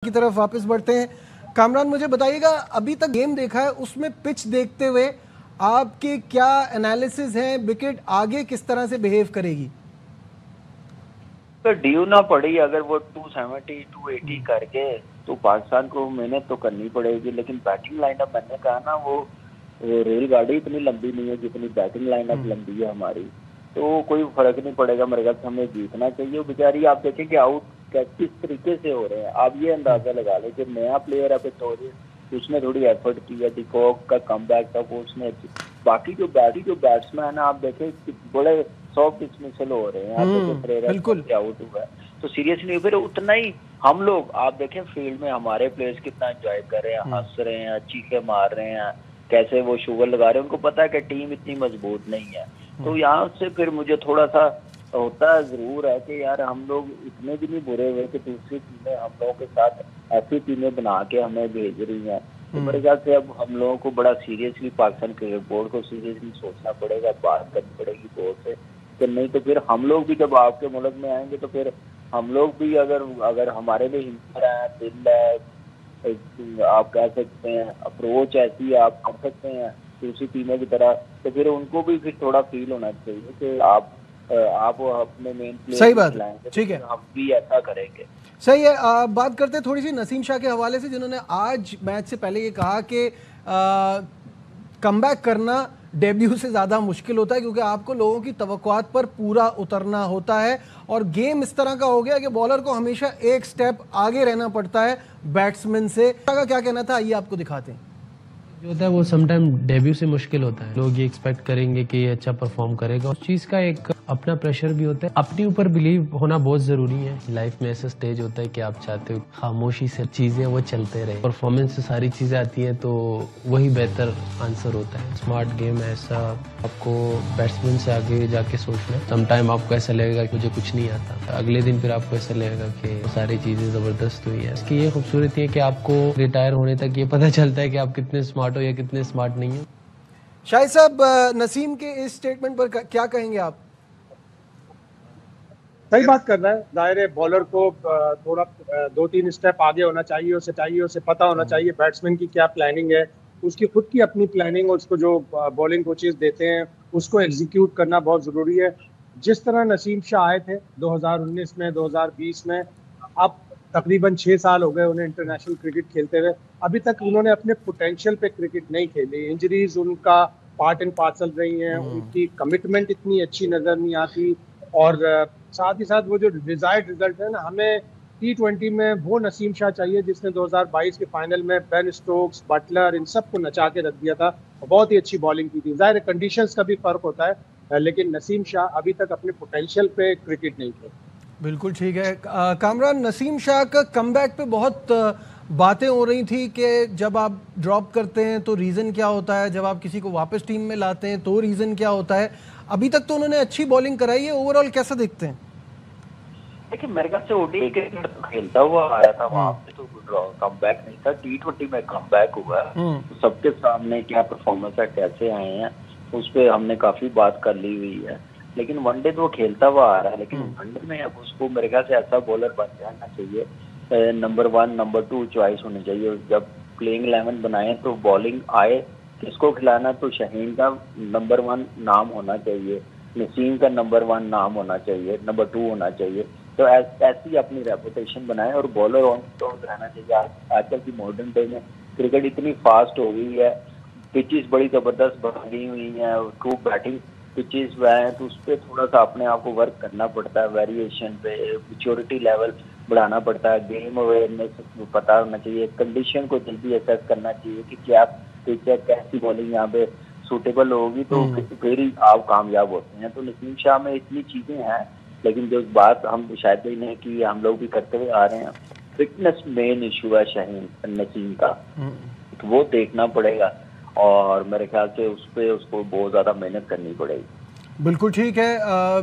की तरफ वापस बढ़ते हैं। कामरान, मुझे बताइएगा, अभी तक गेम देखा है, उसमें पिच देखते हुए आपके क्या एनालिसिस है? विकेट आगे किस तरह से बिहेव करेगी? तो ड्यू ना पड़ी अगर वो 270 280 करके तो पाकिस्तान को मेहनत तो करनी पड़ेगी। लेकिन बैटिंग लाइनअप, मैंने कहा ना, वो रेलगाड़ी इतनी लंबी नहीं है जितनी बैटिंग लाइनअप लंबी है हमारी। तो कोई फर्क नहीं पड़ेगा, मेरे ख्याल से हमें जीतना चाहिए। बेचारी आप देखें कि आउट किस तरीके से हो रहे हैं। आप ये अंदाजा लगा लें कि नया प्लेयर है पिटोरियस, उसने थोड़ी एफर्ट की है। डिकॉक का कमबैक था वो उसने, बाकी जो बैट्समैन है आप देखें बड़े सॉफ्ट डिसमिसल हो रहे हैं। आप देखें परेरा आउट हुआ है तो सीरियसली फिर उतना ही हम लोग, आप देखें फील्ड में हमारे प्लेयर्स कितना एंजॉय कर रहे हैं, हंस रहे हैं, चीखे मार रहे हैं, कैसे वो शुगर लगा रहे हैं। उनको पता है कि टीम इतनी मजबूत नहीं है। तो यहाँ से फिर मुझे थोड़ा सा होता जरूर है कि यार हम लोग इतने भी नहीं बुरे हुए कि दूसरी टीमें हम लोगों के साथ ऐसी टीमें बना के हमें भेज रही हैं। तो मेरे ख्याल से अब हम लोगों को बड़ा सीरियसली पाकिस्तान क्रिकेट बोर्ड को सीरियसली सोचना पड़ेगा, बात करनी पड़ेगी बोर्ड से कि नहीं तो फिर हम लोग भी जब आपके मुल्क में आएंगे तो फिर हम लोग भी अगर हमारे में हिम्मत है, दिल है, आप कह सकते हैं अप्रोच ऐसी आप कर सकते हैं दूसरी टीमों की तरह, तो फिर उनको भी फिर थोड़ा फील होना चाहिए कि आप अपने मेन प्लेयर सही बात है, ठीक है, हम भी ऐसा करेंगे। सही है। बात करते हैं थोड़ी सी नसीम शाह के हवाले से, जिन्होंने आज मैच से पहले ये कहा कि कमबैक करना डेब्यू से ज़्यादा मुश्किल होता है क्योंकि आपको लोगों की तवक्कुआत पर पूरा उतरना होता है और गेम इस तरह का हो गया कि बॉलर को हमेशा एक स्टेप आगे रहना पड़ता है बैट्समैन से। का क्या कहना था, आइए आपको दिखाते हैं। जो होता है वो समटाइम डेब्यू से मुश्किल होता है। लोग ये एक्सपेक्ट करेंगे कि ये अच्छा परफॉर्म करेगा। उस चीज का एक अपना प्रेशर भी होता है। अपने ऊपर बिलीव होना बहुत जरूरी है। लाइफ में ऐसा स्टेज होता है कि आप चाहते हो खामोशी से चीजें वो चलते रहे, परफॉर्मेंस से सारी चीजें आती हैं तो वही बेहतर आंसर होता है। स्मार्ट गेम है ऐसा, आपको बैट्समैन से आगे जाके सोचना है। समटाइम आपको ऐसा लगेगा कि मुझे कुछ नहीं आता, अगले दिन फिर आपको ऐसा लगेगा कि सारी चीजें जबरदस्त हुई है। इसकी ये खूबसूरती है कि आपको रिटायर होने तक ये पता चलता है कि आप कितने स्मार्ट हो या कितने स्मार्ट नहीं है। शाहिद साहब, नसीम के इस स्टेटमेंट पर क्या कहेंगे आप? सही बात कर रहा है। जाहिर है बॉलर को थोड़ा 2-3 स्टेप आगे होना चाहिए, उसे पता होना चाहिए बैट्समैन की क्या प्लानिंग है, उसकी खुद की अपनी प्लानिंग, और उसको जो बॉलिंग कोचेस देते हैं उसको एग्जीक्यूट करना बहुत ज़रूरी है। जिस तरह नसीम शाह आए थे 2019 में, 2020 में, अब तकरीबन 6 साल हो गए उन्हें इंटरनेशनल क्रिकेट खेलते हुए, अभी तक उन्होंने अपने पोटेंशियल पे क्रिकेट नहीं खेली। इंजरीज उनका पार्ट एंड पार्सल रही हैं, उनकी कमिटमेंट इतनी अच्छी नजर नहीं आती, और साथ ही साथ वो जो डिजायर्ड रिजल्ट है ना, हमें T20 में वो नसीम शाह चाहिए जिसने 2022 के फाइनल में बेन स्टोक्स, बटलर, इन सब को नचा के रख दिया था। बहुत ही अच्छी बॉलिंग की थी। जाहिर कंडीशंस का भी फर्क होता है, लेकिन नसीम शाह अभी तक अपने पोटेंशियल पे क्रिकेट नहीं खेले। बिल्कुल ठीक है। कामरान, नसीम शाह का कमबैक पे बहुत बातें हो रही थी कि जब आप ड्रॉप करते हैं तो रीज़न क्या होता है, जब आप किसी को वापस टीम में लाते हैं तो रीज़न क्या होता है। अभी तक तो उन्होंने अच्छी बॉलिंग कराई है, ओवरऑल कैसा देखते हैं? देखिए मेरे ख्याल से ओडीआई क्रिकेट खेलता हुआ आया था, वहाँ पे तो कमबैक नहीं था। T20 में कमबैक हुआ है, तो सबके सामने क्या परफॉर्मेंस है, कैसे आए हैं, उस पर हमने काफी बात कर ली हुई है। लेकिन वनडे तो वो खेलता हुआ आ रहा है, लेकिन वनडे में अब उसको मेरे ख्याल से ऐसा बॉलर बन जाना चाहिए, नंबर 1 नंबर 2 चॉइस होनी चाहिए। जब प्लेइंग 11 बनाए तो बॉलिंग आए, किसको खिलाना, तो शाहीन का नंबर 1 नाम होना चाहिए, नसीम का नंबर 1 नाम होना चाहिए, नंबर 2 होना चाहिए। तो ऐसी अपनी रेपुटेशन बनाए और बॉलर ऑन स्टॉक रहना चाहिए। आजकल की मॉडर्न डे में क्रिकेट इतनी फास्ट हो गई है, पिचेस बड़ी जबरदस्त बनी हुई हैं, खूब बैटिंग पिचेस हैं, तो उस पर थोड़ा सा अपने आप को वर्क करना पड़ता है। वेरिएशन पे मैच्योरिटी लेवल बढ़ाना पड़ता है, गेम अवेयरनेस पता होना चाहिए, कंडीशन को जल्दी असेस करना चाहिए कि क्या पिच है, कैसी बॉलिंग यहाँ पे सूटेबल होगी, तो फिर ही आप कामयाब होते हैं। तो नसीम शाह में इतनी चीजें हैं, लेकिन जो बात हम शायद भी नहीं की, हम लोग भी करते हुए आ रहे हैं, फिटनेस मेन इशू है शाहीन नसीम का, तो वो देखना पड़ेगा और मेरे ख्याल से उस पर उसको बहुत ज्यादा मेहनत करनी पड़ेगी। बिल्कुल ठीक है।